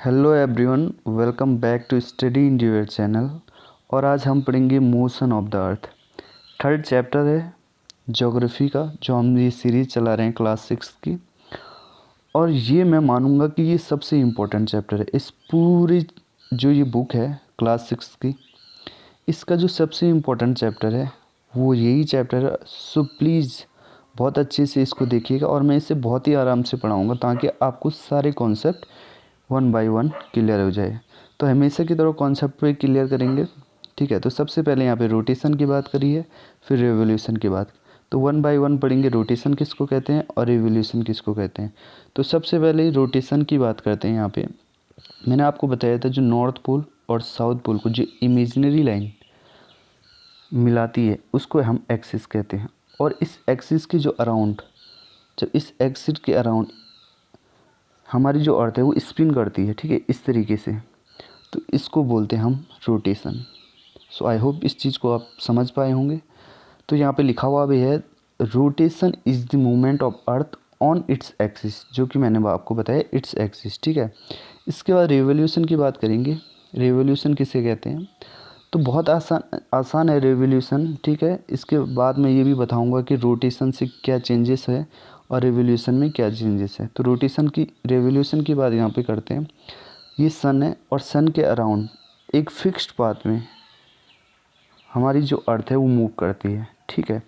Hello everyone, welcome back to study in your channel. और आज हम पढ़ेंगे motion of the earth. Third chapter है ज्योग्राफी का, जो हम ये सीरीज़ चला रहे हैं क्लास 6 की। और ये मैं मानूंगा कि ये सबसे इम्पोर्टेंट चैप्टर है इस पूरी जो ये बुक है क्लास 6 की। इसका जो सबसे इम्पोर्टेंट चैप्टर है वो यही चैप्टर है। सो प्लीज़ बहुत अच्छे से इसको देखिएगा, और मैं इसे बहुत ही आराम से पढ़ाऊँगा ताकि आपको सारे concept one by one clear हो जाए। तो हमेशा की तरह कॉन्सेप्ट पे क्लियर करेंगे, ठीक है। तो सबसे पहले यहाँ पे रोटेशन की बात करी है, फिर रेवोल्यूशन की बात। तो वन बाय वन पढ़ेंगे रोटेशन किसको कहते हैं और रेवोल्यूशन किसको कहते हैं। तो सबसे पहले रोटेशन की बात करते हैं। यहाँ पे मैंने आपको बताया था जो नॉर्थ पोल और साउथ पोल को जो इमेजिनरी लाइन मिलाती है उसको हम एक्सिस कहते हैं। और इस एक्सिस के जो अराउंड, जब इस एक्सिस के अराउंड हमारी जो अर्थ है वो स्पिन करती है, ठीक है, इस तरीके से, तो इसको बोलते हैं हम रोटेशन। सो आई होप इस चीज़ को आप समझ पाए होंगे। तो यहाँ पे लिखा हुआ भी है rotation is the movement of earth on its axis, जो कि मैंने आपको बताया इट्स एक्सिस, ठीक है। इसके बाद रिवोल्यूशन की बात करेंगे। रिवोल्यूशन किसे कहते हैं? तो बहुत आसान है रिवोल्यूशन, ठीक है। इसके बाद मैं ये भी बताऊंगा कि रोटेशन से क्या चेंजेस है और रिवोल्यूशन में क्या चेंजेस है। तो रिवोल्यूशन की बात यहाँ पे करते हैं। ये सन है और सन के अराउंड एक फिक्स्ड पाथ में हमारी जो अर्थ है वो मूव करती है, ठीक है।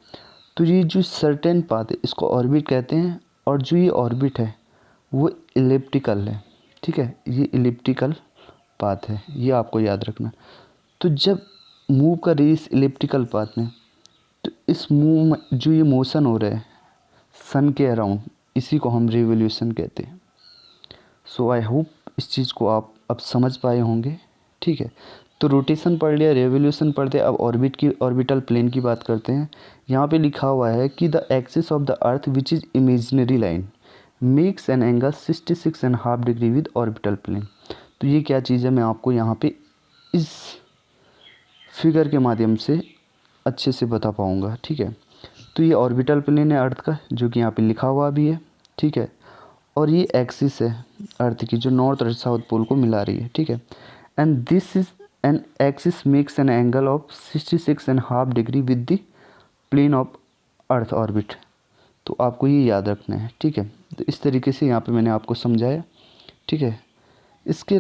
तो ये जो सर्टेन पाथ है इसको ऑर्बिट कहते हैं, और जो ये ऑर्बिट है वो इलिप्टिकल है, ठीक है। ये इलिप्टिकल पाथ है, ये आपको याद रखना। तो जब मूव कर रही है इस इलिप्टिकल पाथ में, तो इस मूव में जो ये मोशन हो रहा है सन के अराउंड, इसी को हम रिवोल्यूशन कहते हैं। सो आई होप इस चीज़ को आप अब समझ पाए होंगे, ठीक है। तो रोटेशन पढ़ लिया, रेवोल्यूशन पढ़ते, अब ऑर्बिटल प्लेन की बात करते हैं। यहाँ पे लिखा हुआ है कि the axis of the earth which is imaginary line makes an angle 66.5 degree with orbital plane. तो ये क्या चीज़ है मैं आपको यहाँ पे इस फिगर के माध्यम से अच्छे से बता पाऊँगा, ठीक है। तो ये ऑर्बिटल प्लेन है अर्थ का, जो कि यहाँ पे लिखा हुआ भी है, ठीक है। और ये एक्सिस है अर्थ की, जो नॉर्थ और साउथ पोल को मिला रही है, ठीक है। And this is an axis makes an angle of 66.5 degree with the plane of earth orbit. तो आपको ये याद रखना है, ठीक है। तो इस तरीके से यहाँ पे मैंने आपको समझाया, ठीक है। इसके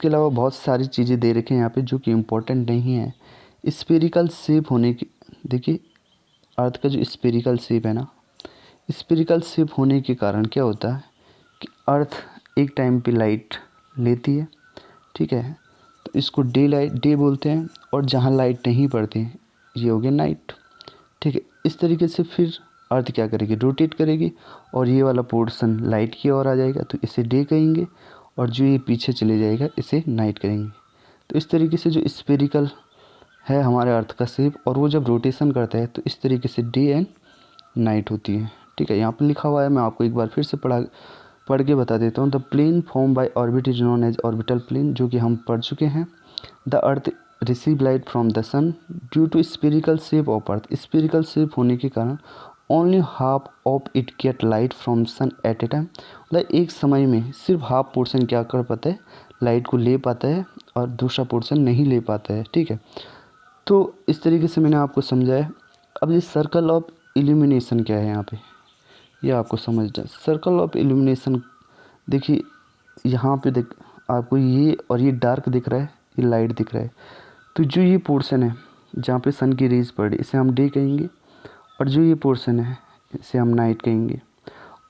अलावा बहुत सारी चीज़ें दे रखे हैं यहाँ पे जो कि इम्पोर्टेंट नहीं है। स्फेरिकल शेप होने की, देखिए अर्थ का जो स्फेरिकल शेप है ना, स्फेरिकल शेप होने के कारण क्या होता है कि अर्थ एक टाइम पे लाइट लेती है, ठीक है। तो इसको डे बोलते हैं, और जहाँ लाइट नहीं पड़ती ये हो गया नाइट, ठीक है। इस तरीके से फिर अर्थ क्या करेगी, रोटेट करेगी, और ये वाला पोर्शन लाइट की ओर आ जाएगा तो इसे डे कहेंगे, और जो ये पीछे चले जाएगा इसे नाइट करेंगे। तो इस तरीके से जो स्फेरिकल है हमारे अर्थ का शेप, और वो जब रोटेशन करता है तो इस तरीके से डे एंड नाइट होती है, ठीक है। यहाँ पर लिखा हुआ है, मैं आपको एक बार फिर से पढ़ के बता देता हूँ। The plane form by orbit is known as orbital plane, जो कि हम पढ़ चुके हैं। The earth receive light from the sun due to spherical shape of earth. Spherical shape होने के कारण only half of it get light from sun at a time. मतलब एक समय में सिर्फ हाफ पोर्शन क्या कर पाता है, लाइट को ले पाता है, और दूसरा पोर्शन नहीं ले पाता है, ठीक है। तो इस तरीके से मैंने आपको समझाया। अब ये सर्कल ऑफ इल्यूमिनेशन क्या है यहाँ पे, ये आपको समझना है। सर्कल ऑफ इल्यूमिनेशन, देखिए यहाँ पे देख आपको ये और ये डार्क दिख रहा है, ये लाइट दिख रहा है। तो जो ये पोर्शन है जहाँ पे सन की रेज पड़ रही, इसे हम डे कहेंगे, और जो ये पोर्शन है इसे हम नाइट कहेंगे।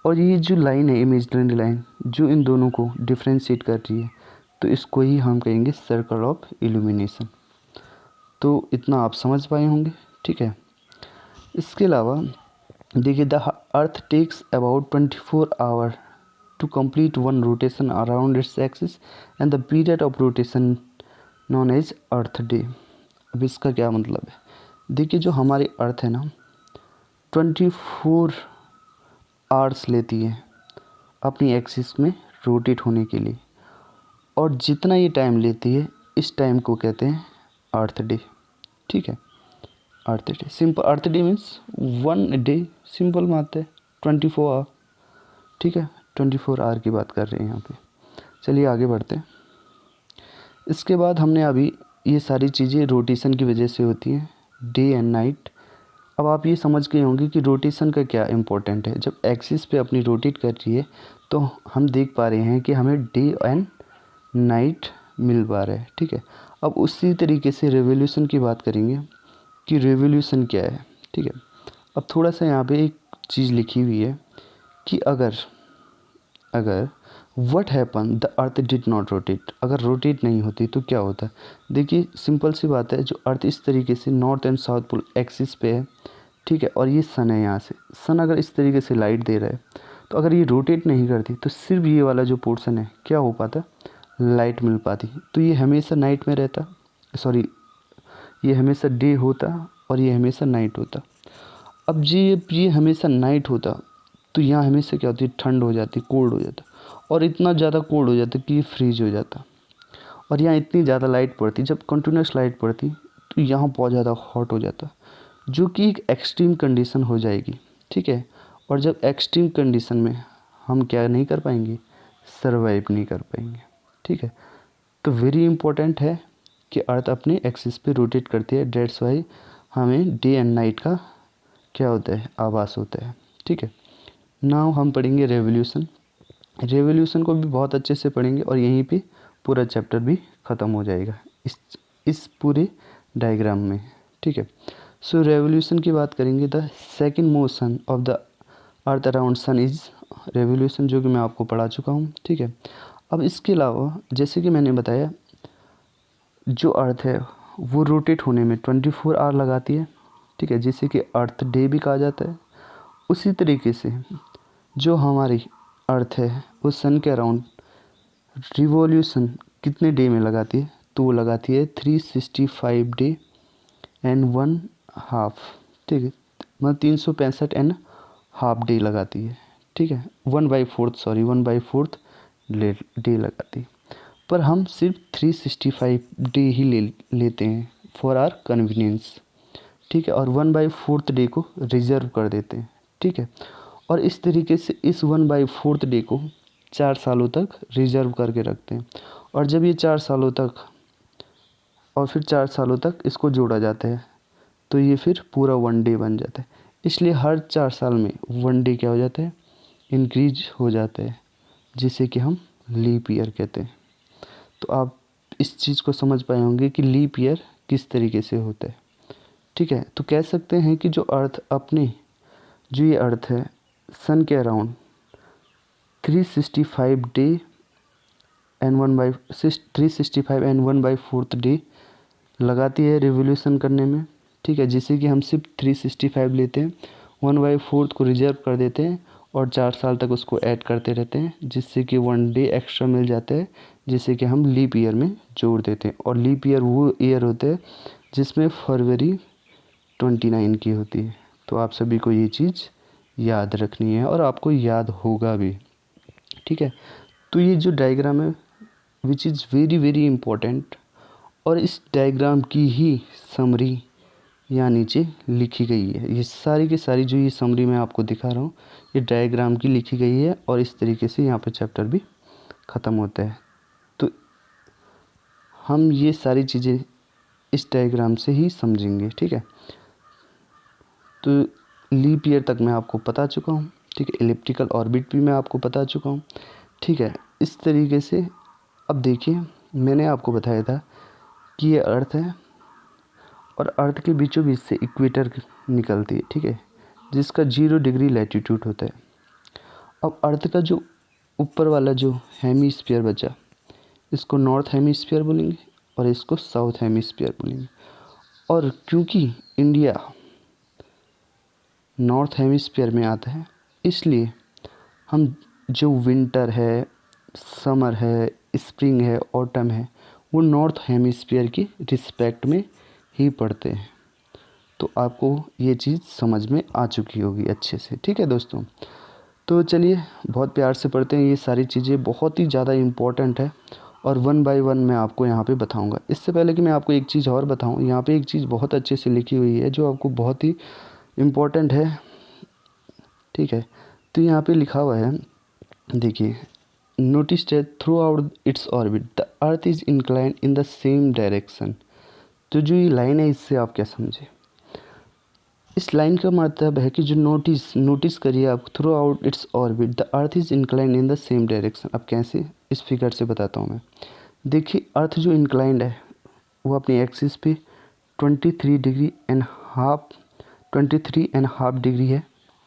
और ये जो लाइन है इमेजिनरी लाइन जो इन दोनों को डिफ्रेंशिएट कर रही है, तो इसको ही हम कहेंगे सर्कल ऑफ इल्यूमिनेशन। तो इतना आप समझ पाए होंगे, ठीक है। इसके अलावा देखिए the earth takes about 24 hour to complete one rotation around its axis and the period of rotation known as earth day. अब इसका क्या मतलब है? देखिए जो हमारी अर्थ है ना 24 आवर्स लेती है अपनी एक्सिस में रोटेट होने के लिए, और जितना ये टाइम लेती है इस टाइम को कहते हैं अर्थ डे, ठीक है। Earth day simple, earth day means one day, simple बात है, 24 आवर, ठीक है। 24 आवर की बात कर रहे हैं यहाँ पे। चलिए आगे बढ़ते हैं। इसके बाद हमने अभी ये सारी चीज़ें रोटेशन की वजह से होती हैं, डे एंड नाइट। अब आप ये समझ गए होंगे कि रोटेशन का क्या इम्पोर्टेंट है। जब एक्सिस पे अपनी रोटेट कर रही है तो हम देख पा रहे हैं कि हमें डे एंड नाइट मिल पा रहा है, ठीक है। अब उसी तरीके से रेवोल्यूशन की बात करेंगे कि रेवोल्यूशन क्या है, ठीक है। अब थोड़ा सा यहाँ पे एक चीज़ लिखी हुई है कि अगर what happen the earth did not rotate, अगर रोटेट नहीं होती तो क्या होता। देखिए सिंपल सी बात है, जो अर्थ इस तरीके से north and south pole axis पे है, ठीक है, और ये सन है, यहाँ से सन अगर इस तरीके से लाइट दे रहा है तो अगर ये रोटेट नहीं करती तो सिर्फ ये वाला जो पोर्शन है क्या हो पाता, लाइट मिल पाती। तो ये हमेशा नाइट में रहता, सॉरी ये हमेशा डे होता और ये हमेशा नाइट होता। अब ये हमेशा नाइट होता तो यहाँ हमेशा क्या होती, ठंड हो जाती, कोल्ड हो जाता, और इतना ज़्यादा कोल्ड हो जाता कि ये फ्रीज हो जाता। और यहाँ इतनी ज़्यादा लाइट पड़ती, जब कंटिन्यूस लाइट पड़ती तो यहाँ बहुत ज़्यादा हॉट हो जाता, जो कि एक एक्सट्रीम कंडीशन हो जाएगी, ठीक है। और जब एक्सट्रीम कंडीशन में हम क्या नहीं कर पाएंगे, सर्वाइव नहीं कर पाएंगे, ठीक है। तो वेरी इंपॉर्टेंट है कि अर्थ अपने एक्सिस पे रोटेट करती है, डेट्स वाई हमें डे एंड नाइट का क्या होता है, आभास होता है, ठीक है। नाउ हम पढ़ेंगे रेवोल्यूशन। रेवोल्यूशन को भी बहुत अच्छे से पढ़ेंगे और यहीं पे पूरा चैप्टर भी ख़त्म हो जाएगा इस पूरे डायग्राम में, ठीक है। सो रेवोल्यूशन की बात करेंगे। The second motion of the earth around sun is revolution, जो कि मैं आपको पढ़ा चुका हूँ, ठीक है। अब इसके अलावा जैसे कि मैंने बताया, जो अर्थ है वो रोटेट होने में 24 आवर लगाती है, ठीक है, जिसे कि अर्थ डे भी कहा जाता है। उसी तरीके से जो हमारी अर्थ है वो सन के अराउंड रिवॉल्यूशन कितने डे में लगाती है, तो वो लगाती है 365 डे एंड 1/2, ठीक है, मतलब 365 एंड हाफ डे लगाती है, ठीक है। 1/4 डे लगाती है। पर हम सिर्फ 365 डे ही लेते हैं फॉर आवर कन्वीनियंस, ठीक है, और 1/4 डे को रिजर्व कर देते हैं, ठीक है। और इस तरीके से इस 1/4 डे को 4 सालों तक रिजर्व करके रखते हैं। और जब ये 4 सालों तक और फिर 4 सालों तक इसको जोड़ा जाता है तो ये फिर पूरा 1 डे बन जाता है। इसलिए हर 4 साल में 1 डे क्या हो जाता है, इंक्रीज हो जाता है, जिसे कि हम लीप ईयर कहते हैं। तो आप इस चीज़ को समझ पाए होंगे कि लीप ईयर किस तरीके से होता है, ठीक है। तो कह सकते हैं कि जो ये अर्थ है सन के अराउंड 365 डे एंड 1/4 डे लगाती है रिवोल्यूशन करने में, ठीक है, जिससे कि हम सिर्फ 365 लेते हैं, 1/4 को रिजर्व कर देते हैं और 4 साल तक उसको ऐड करते रहते हैं, जिससे कि 1 डे एक्स्ट्रा मिल जाता है, जिसे कि हम लीप ईयर में जोड़ देते हैं। और लीप ईयर वो ईयर होता है जिसमें फरवरी 29 की होती है। तो आप सभी को ये चीज़ याद रखनी है और आपको याद होगा भी, ठीक है। तो ये जो डायग्राम है which is very very important, और इस डायग्राम की ही समरी यहाँ नीचे लिखी गई है। ये सारी की सारी जो ये समरी मैं आपको दिखा रहा हूँ ये डायग्राम की लिखी गई है, और इस तरीके से यहाँ पे चैप्टर भी ख़त्म होता है। तो हम ये सारी चीज़ें इस डायग्राम से ही समझेंगे, ठीक है। तो लीप ईयर तक मैं आपको बता चुका हूँ, ठीक है। एलिप्टिकल ऑर्बिट भी मैं आपको बता चुका हूँ, ठीक है। इस तरीके से अब देखिए मैंने आपको बताया था कि ये अर्थ है और अर्थ के बीचों बीच से इक्वेटर निकलती है, ठीक है, जिसका 0 डिग्री लैटीट्यूड होता है। अब अर्थ का जो ऊपर वाला जो हेमीस्फीयर बचा, इसको नॉर्थ हेमीस्फीयर बोलेंगे और इसको साउथ हेमीस्फीयर बोलेंगे। और क्योंकि इंडिया नॉर्थ हेमीस्फीयर में आता है, इसलिए हम जो विंटर है, समर है, स्प्रिंग है, ऑटम है, वो नॉर्थ हेमीस्फीयर की रिस्पेक्ट में ही पढ़ते हैं। तो आपको ये चीज़ समझ में आ चुकी होगी अच्छे से, ठीक है दोस्तों। तो चलिए बहुत प्यार से पढ़ते हैं, ये सारी चीज़ें बहुत ही ज़्यादा इम्पोर्टेंट है और 1 बाय 1 मैं आपको यहाँ पे बताऊँगा। इससे पहले कि मैं आपको एक चीज़ और बताऊँ, यहाँ पे एक चीज़ बहुत अच्छे से लिखी हुई है जो आपको बहुत ही इम्पोर्टेंट है, ठीक है। तो यहाँ पे लिखा हुआ है देखिए, notice that through out its orbit the earth is inclined in the same direction. तो जो ये लाइन है इससे आप क्या समझे? इस लाइन का मतलब है कि जो नोटिस करिए आप, through out its orbit the earth is inclined in the same direction. अब कैसे, इस फिगर से बताता हूँ मैं। देखिए, अर्थ जो इंक्लाइंड है वो अपनी एक्सिस पे 23.5 डिग्री है,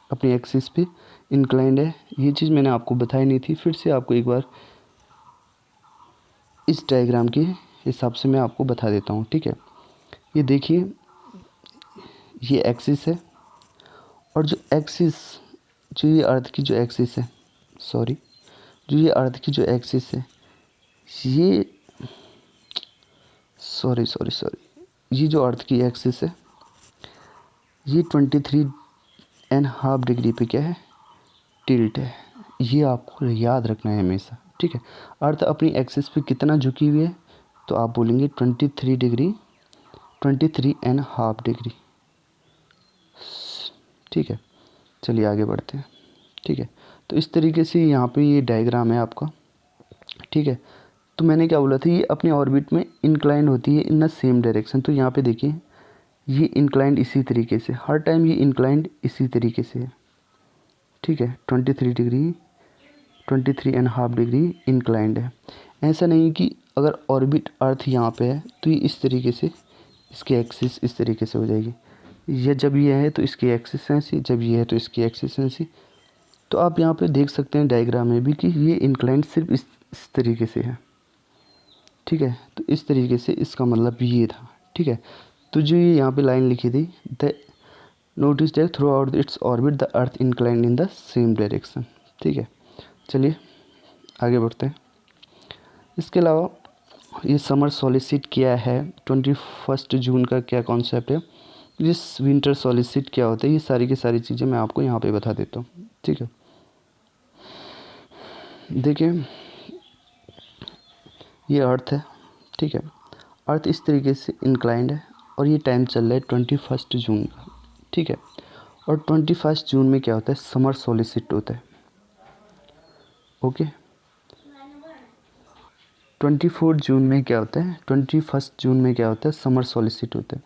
अपनी एक्सिस पे इंक्लाइंड है। ये चीज़ मैंने आपको बताई नहीं थी, फिर से आपको एक बार इस डायग्राम के हिसाब से मैं आपको बता देता हूँ, ठीक है। ये देखिए, ये एक्सिस है, और जो ये अर्थ की जो एक्सिस है, सॉरी, जो ये अर्थ की जो एक्सिस है, ये ये जो अर्थ की एक्सिस है, ये 23.5 डिग्री पे क्या है, टिल्ट है। ये आपको याद रखना है हमेशा, ठीक है। अर्थ अपनी एक्सिस पे कितना झुकी हुई है, तो आप बोलेंगे 23.5 डिग्री, ठीक है। चलिए आगे बढ़ते हैं, ठीक है। तो इस तरीके से यहाँ पे ये डायग्राम है आपका, ठीक है। तो मैंने क्या बोला था, ये अपने ऑर्बिट में इंक्लाइंड होती है इन द सेम डायरेक्शन। तो यहाँ पे देखिए, ये इंक्लाइंड इसी तरीके से, हर टाइम ये इंक्लाइंड इसी तरीके से है, ठीक है। 23.5 डिग्री इंक्लाइंड है। ऐसा नहीं कि अगर ऑर्बिट अर्थ यहाँ पे है तो ये इस तरीके से, इसकी एक्सिस इस तरीके से हो जाएगी। यह जब ये है तो इसकी एक्सिस ऐसी, जब ये है तो इसकी एक्सिस ऐसी। तो आप यहाँ पे देख सकते हैं डायग्राम में भी कि ये इंक्लाइंड सिर्फ इस तरीके से है, ठीक है। तो इस तरीके से इसका मतलब ये था, ठीक है। तो जो ये यहाँ पे लाइन लिखी थी, the notice that through out its orbit the earth inclined in the same direction, ठीक है। चलिए आगे बढ़ते हैं। इसके अलावा ये समर सॉलिसिट क्या है, 21 जून का क्या कॉन्सेप्ट है, जिस विंटर सॉलिसिट क्या होता है, ये सारी की सारी चीज़ें मैं आपको यहाँ पे बता देता हूँ, ठीक है। देखिए, ये अर्थ है, ठीक है। अर्थ इस तरीके से इंक्लाइंड है और ये टाइम चल रहा है 21 जून का, ठीक है। और 21 जून में क्या होता है, समर सॉलिसिट होता है, ओके। 24 जून में क्या होता है, 21 जून में क्या होता है, समर सॉलिसिट होता है।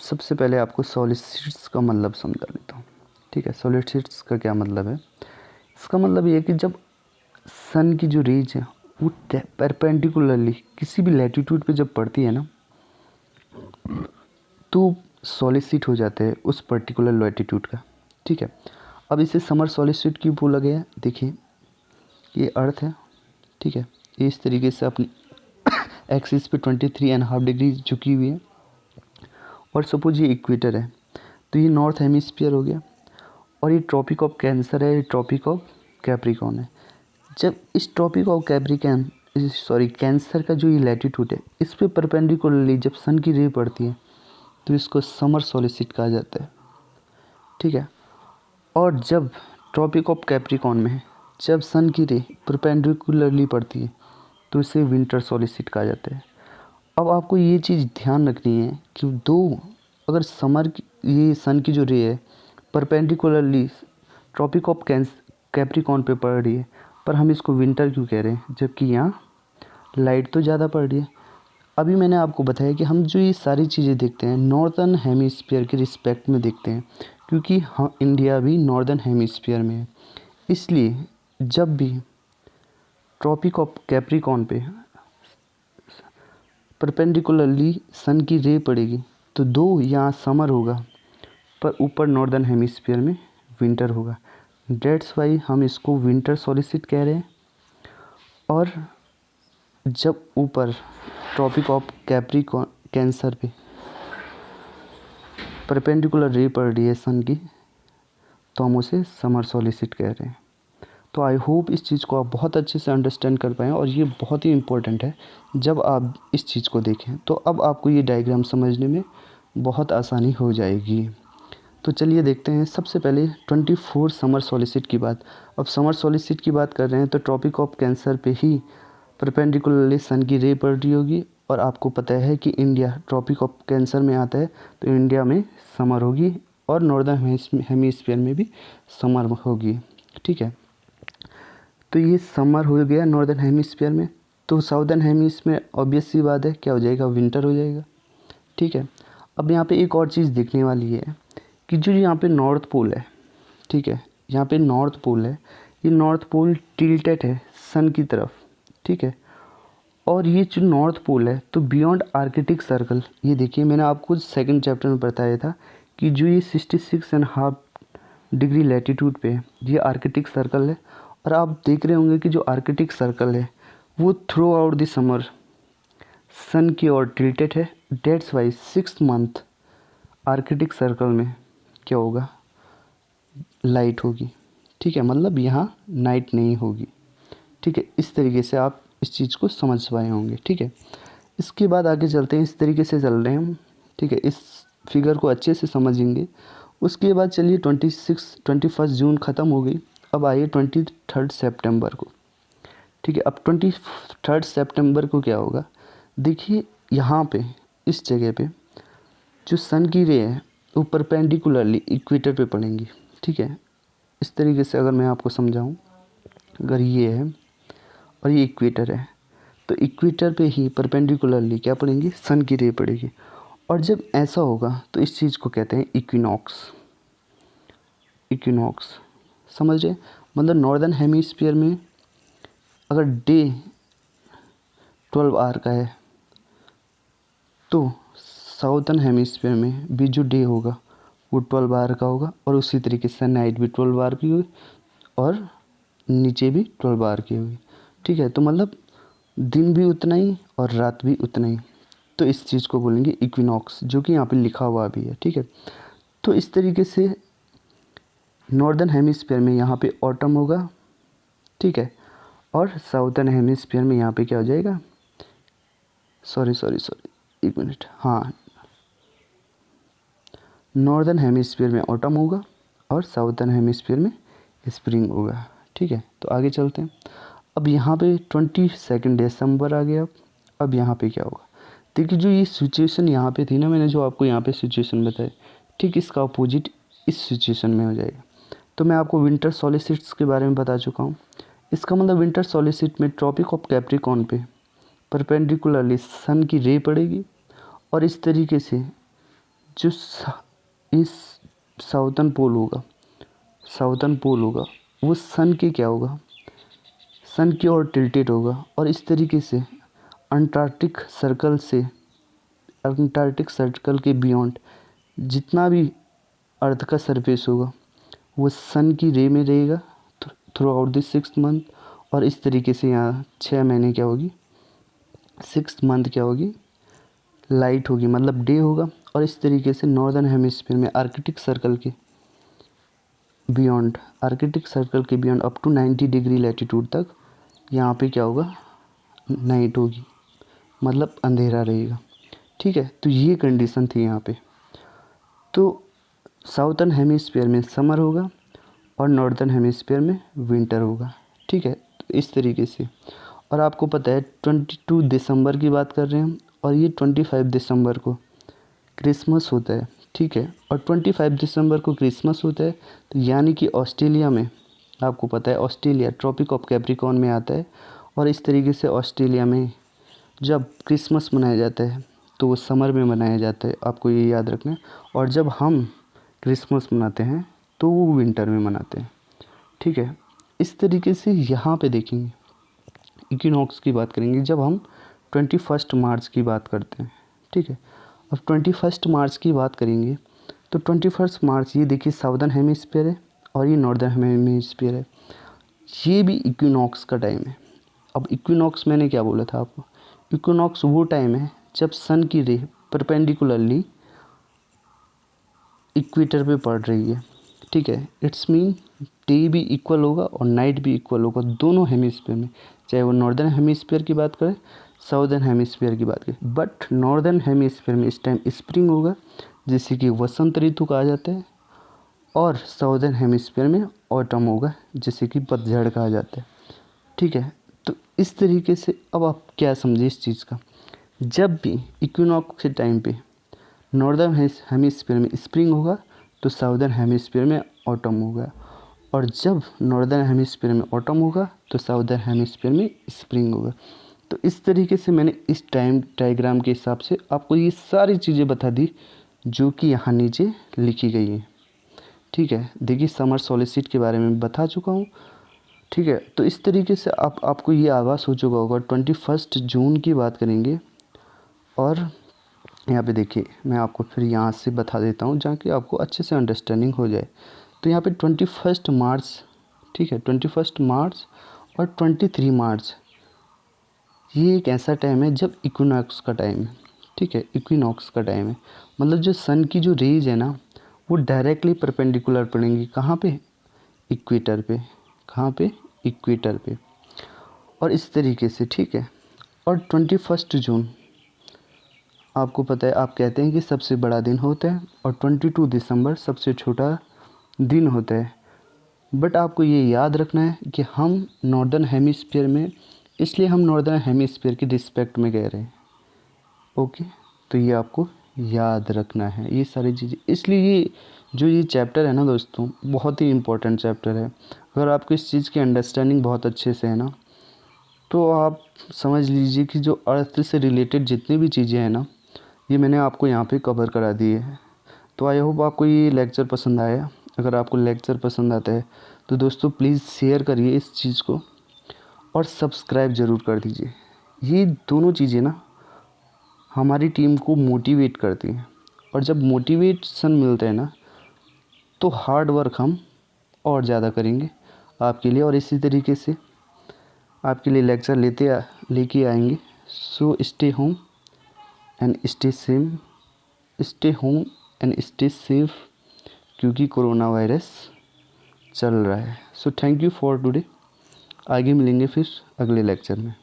सबसे पहले आपको सॉलिसिट्स का मतलब समझा लेता हूँ, ठीक है। सॉलिसिट्स का क्या मतलब है, इसका मतलब ये है कि जब सन की जो रेज है वो परपेंडिकुलरली किसी भी लैटिट्यूड पे जब पड़ती है ना, तो सॉलिसिट हो जाते हैं उस पर्टिकुलर लैटिट्यूड का, ठीक है। अब इसे समर सॉलिसिट क्यों बोला गया है, देखिए, ये अर्थ है, ठीक है। ये इस तरीके से अपनी एक्सिस पे 23.5 डिग्री झुकी हुई है, और सपोज ये इक्वेटर है, तो ये नॉर्थ हेमिस्फीयर हो गया, और ये ट्रॉपिक ऑफ कैंसर है, ये ट्रॉपिक ऑफ कैप्रिकॉर्न है। जब इस ट्रॉपिक ऑफ कैंसर का जो ये लैटिट्यूड है, इस पे परपेंडिकुलरली जब सन की रे पड़ती है तो इसको समर सॉलिसिट कहा जाता है, ठीक है। और जब ट्रॉपिक ऑफ कैप्रिकॉर्न में है, जब सन की रे परपेंडिकुलरली पड़ती है तो इसे विंटर सॉलिसिट कहा जाता है। अब आपको ये चीज़ ध्यान रखनी है कि अगर ये सन की जो रे है परपेंडिकुलरली ट्रॉपिक ऑफ कैप्रिकॉर्न पे पड़ रही है, पर हम इसको विंटर क्यों कह रहे हैं, जबकि यहाँ लाइट तो ज़्यादा पड़ रही है। अभी मैंने आपको बताया कि हम जो ये सारी चीज़ें देखते हैं नॉर्दर्न हेमिस्फीयर के रिस्पेक्ट में देखते हैं, क्योंकि हाँ, इंडिया भी नॉर्दर्न हेमिस्फीयर में है। इसलिए जब भी ट्रॉपिक ऑफ कैप्रिकॉर्न पे परपेंडिकुलरली सन की रे पड़ेगी तो दो यहाँ समर होगा, पर ऊपर नॉर्दर्न हेमिस्फीयर में विंटर होगा। डेट्स वाई हम इसको विंटर सॉलिसिट कह रहे हैं। और जब ऊपर ट्रॉपिक ऑफ कैप्रिकॉर्न कैंसर पे परपेंडिकुलर रे पड़ रही है सन की, तो हम उसे समर सॉलिसिट कह रहे हैं। तो आई होप इस चीज़ को आप बहुत अच्छे से अंडरस्टैंड कर पाएँ, और ये बहुत ही इम्पोर्टेंट है जब आप इस चीज़ को देखें। तो अब आपको ये डायग्राम समझने में बहुत आसानी हो जाएगी। तो चलिए देखते हैं। सबसे पहले 24 समर सॉलिसिट की बात। अब समर सॉलिसिट की बात कर रहे हैं तो ट्रॉपिक ऑफ कैंसर पे ही परपेंडिकुलरली सन की रे पड़ रही होगी, और आपको पता है कि इंडिया ट्रॉपिक ऑफ कैंसर में आता है, तो इंडिया में समर होगी और नॉर्दर्न हेमिस्फीयर में भी समर होगी, ठीक है। तो ये समर हो गया नॉर्दर्न हेमिस्फीयर में, तो साउदर्न हेमिस्फीयर में ऑब्वियस सी बात है क्या हो जाएगा, विंटर हो जाएगा। ठीक है, अब यहाँ पे एक और चीज़ देखने वाली है कि जो यहाँ पे नॉर्थ पोल है, ठीक है, यहाँ पे नॉर्थ पोल है, ये नॉर्थ पोल टिल्टेड है सन की तरफ। ठीक है, और ये जो नॉर्थ पोल है तो बियॉन्ड आर्कटिक सर्कल, ये देखिए मैंने आपको सेकंड चैप्टर में बताया था कि जो ये 66.5 डिग्री लैटिट्यूड पे है, ये आर्कटिक सर्कल है। और आप देख रहे होंगे कि जो आर्कटिक सर्कल है वो थ्रू आउट द समर सन की ओर टिल्टेड है। That's why 6 month Arctic circle में क्या होगा, लाइट होगी। ठीक है, मतलब यहाँ नाइट नहीं होगी। ठीक है, इस तरीके से आप इस चीज़ को समझ पाए होंगे। ठीक है, इसके बाद आगे चलते हैं, इस तरीके से चल रहे हैं हम। ठीक है, इस फिगर को अच्छे से समझेंगे। उसके बाद चलिए 21 जून ख़त्म हो गई, अब आइए 23 सितंबर को। ठीक है, अब 23 सितंबर को क्या होगा, देखिए यहाँ पे इस जगह पे जो सन की रे है वो परपेंडिकुलरली इक्वेटर पे पड़ेंगी। ठीक है, इस तरीके से अगर मैं आपको समझाऊं, अगर ये है और ये इक्वेटर है तो इक्वेटर पे ही परपेंडिकुलरली क्या पड़ेंगी, सन की रे पड़ेगी। और जब ऐसा होगा तो इस चीज़ को कहते हैं इक्विनॉक्स। इक्विनॉक्स समझ रहे, मतलब नॉर्दर्न हेमिस्फीयर में अगर डे 12 आवर का है तो साउथर्न हेमिस्फीयर में भी जो डे होगा वो 12 आवर का होगा, और उसी तरीके से नाइट भी 12 आवर की होगी और नीचे भी 12 आवर की होगी। ठीक है, तो मतलब दिन भी उतना ही और रात भी उतना ही, तो इस चीज़ को बोलेंगे इक्विनॉक्स, जो कि यहाँ पे लिखा हुआ भी है। ठीक है, तो इस तरीके से नॉर्दर्न हेमिस्फीयर में यहाँ पे ऑटम होगा। ठीक है, और साउथर्न हेमिस्फीयर में यहाँ पे क्या हो जाएगा, सॉरी एक मिनट, हाँ, नॉर्दर्न हेमिस्फीयर में ऑटम होगा और साउथर्न हेमिस्फीयर में स्प्रिंग होगा। ठीक है, तो आगे चलते हैं। अब यहाँ पे 22 दिसंबर आ गया। अब यहाँ पे क्या होगा, देखिए जो ये सिचुएशन यहाँ पे थी ना, मैंने जो आपको यहाँ पे सिचुएशन बताई, ठीक इसका अपोजिट इस सिचुएशन में हो जाएगा। तो मैं आपको विंटर सॉलिस्टिस के बारे में बता चुका हूँ। इसका मतलब विंटर सॉलिस्टिस में ट्रॉपिक ऑफ कैप्रिकॉर्न पे परपेंडिकुलरली सन की रे पड़ेगी, और इस तरीके से जो इस साउथर्न पोल होगा वो सन के क्या होगा, सन की ओर टिल्टेड होगा। और इस तरीके से अंटार्कटिक सर्कल के बियॉन्ड जितना भी अर्थ का सरफेस होगा वो सन की रे में रहेगा थ्रू आउट द 6 मंथ। और इस तरीके से यहाँ 6 महीने क्या होगी, 6 मंथ क्या होगी, लाइट होगी, मतलब डे होगा। और इस तरीके से नॉर्दर्न हेमिस्फीयर में आर्कटिक सर्कल के beyond up to 90 degree latitude तक यहाँ पे क्या होगा, नाइट होगी, मतलब अंधेरा रहेगा। ठीक है, तो ये कंडीशन थी यहाँ पे। तो साउथर्न हेमिस्फीयर में समर होगा और नॉर्दर्न हेमिस्फीयर में विंटर होगा। ठीक है, तो इस तरीके से। और आपको पता है 22 दिसंबर की बात कर रहे हैं हम, और ये 25 दिसंबर को क्रिसमस होता है। ठीक है, और 25 दिसंबर को क्रिसमस होता है, तो यानी कि ऑस्ट्रेलिया में, आपको पता है ऑस्ट्रेलिया ट्रॉपिक ऑफ कैप्रिकॉर्न में आता है, और इस तरीके से ऑस्ट्रेलिया में जब क्रिसमस मनाया जाता है तो वो समर में मनाया जाता है, आपको ये याद रखना है। और जब हम क्रिसमस मनाते हैं तो वो विंटर में मनाते हैं। ठीक है, इस तरीके से यहाँ पे देखेंगे इक्विनॉक्स की बात करेंगे जब हम 21 मार्च की बात करते हैं। ठीक है, अब 21 मार्च की बात करेंगे तो 21 मार्च ये देखिए साउदर्न हेमिस्फीयर है और ये नॉर्दर्न हेमिस्फीयर है, ये भी इक्विनॉक्स का टाइम है। अब इक्विनॉक्स मैंने क्या बोला था आपको, इक्विनॉक्स वो टाइम है जब सन की रे परपेंडिकुलरली इक्वेटर पे पड़ रही है। ठीक है, इट्स मीन डे भी इक्वल होगा और नाइट भी इक्वल होगा दोनों हेमिस्फीयर में, चाहे वो नॉर्दर्न हेमिस्फीयर की बात करें साउदर्न हेमिस्फीयर की बात करें। बट नॉर्दर्न हेमिस्फीयर में इस टाइम स्प्रिंग होगा जिसे कि वसंत ऋतु कहा जाता है, और साउदर्न हेमिस्फीयर में ऑटम होगा जिसे कि पतझड़ कहा जाता है। ठीक है, तो इस तरीके से अब आप क्या समझे इस चीज़ का, जब भी इक्विनॉक्स के टाइम पे नॉर्दर्न हेमिस्फीयर में स्प्रिंग होगा तो साउदर्न हेमिस्फीयर में ऑटम होगा, और जब नॉर्दर्न हेमिस्फीयर में ऑटम होगा तो साउदर्न हेमिस्फीयर में स्प्रिंग होगा। तो इस तरीके से मैंने इस टाइम डायग्राम के हिसाब से आपको ये सारी चीज़ें बता दी जो कि यहाँ नीचे लिखी गई हैं। ठीक है, देखिए समर सॉलिसिट के बारे में बता चुका हूँ। ठीक है, तो इस तरीके से आपको ये आगाज़ हो चुका होगा। 21 जून की बात करेंगे और यहाँ पे देखिए मैं आपको फिर यहाँ से बता देता हूँ जहाँ कि आपको अच्छे से अंडरस्टैंडिंग हो जाए। तो यहाँ पे 21 मार्च, ठीक है, 21 मार्च और 23 मार्च ये एक ऐसा टाइम है जब इक्विनॉक्स का टाइम है। ठीक है, इक्विनॉक्स का टाइम है, मतलब जो सन की जो रेज है ना वो डायरेक्टली परपेंडिकुलर पड़ेंगी कहाँ पे, इक्वेटर पे। कहाँ पे, इक्वेटर पे। और इस तरीके से, ठीक है। और 21 जून आपको पता है, आप कहते हैं कि सबसे बड़ा दिन होता है और 22 दिसंबर सबसे छोटा दिन होता है। बट आपको ये याद रखना है कि हम नॉर्दर्न हेमिस्फीयर में, इसलिए हम नॉर्दर्न हेमिस्फीयर की रिस्पेक्ट में कह रहे हैं। ओके, तो ये आपको याद रखना है ये सारी चीज़ें। इसलिए ये चैप्टर है ना दोस्तों, बहुत ही इम्पोर्टेंट चैप्टर है। अगर आपको इस चीज़ की अंडरस्टैंडिंग बहुत अच्छे से है ना, तो आप समझ लीजिए कि जो अर्थ से रिलेटेड जितनी भी चीज़ें हैं ना, ये मैंने आपको यहाँ पे कवर करा दी है। तो आई होप आपको ये लेक्चर पसंद आया। अगर आपको लेक्चर पसंद आता है तो दोस्तों प्लीज़ शेयर करिए इस चीज़ को और सब्सक्राइब ज़रूर कर दीजिए। ये दोनों चीज़ें ना हमारी टीम को मोटिवेट करती हैं, और जब मोटिवेशन मिलता है ना तो हार्ड वर्क हम और ज़्यादा करेंगे आपके लिए, और इसी तरीके से आपके लिए लेक्चर लेके आएंगे। So stay home and stay safe क्योंकि कोरोना वायरस चल रहा है। So thank you for today. आगे मिलेंगे फिर अगले लेक्चर में।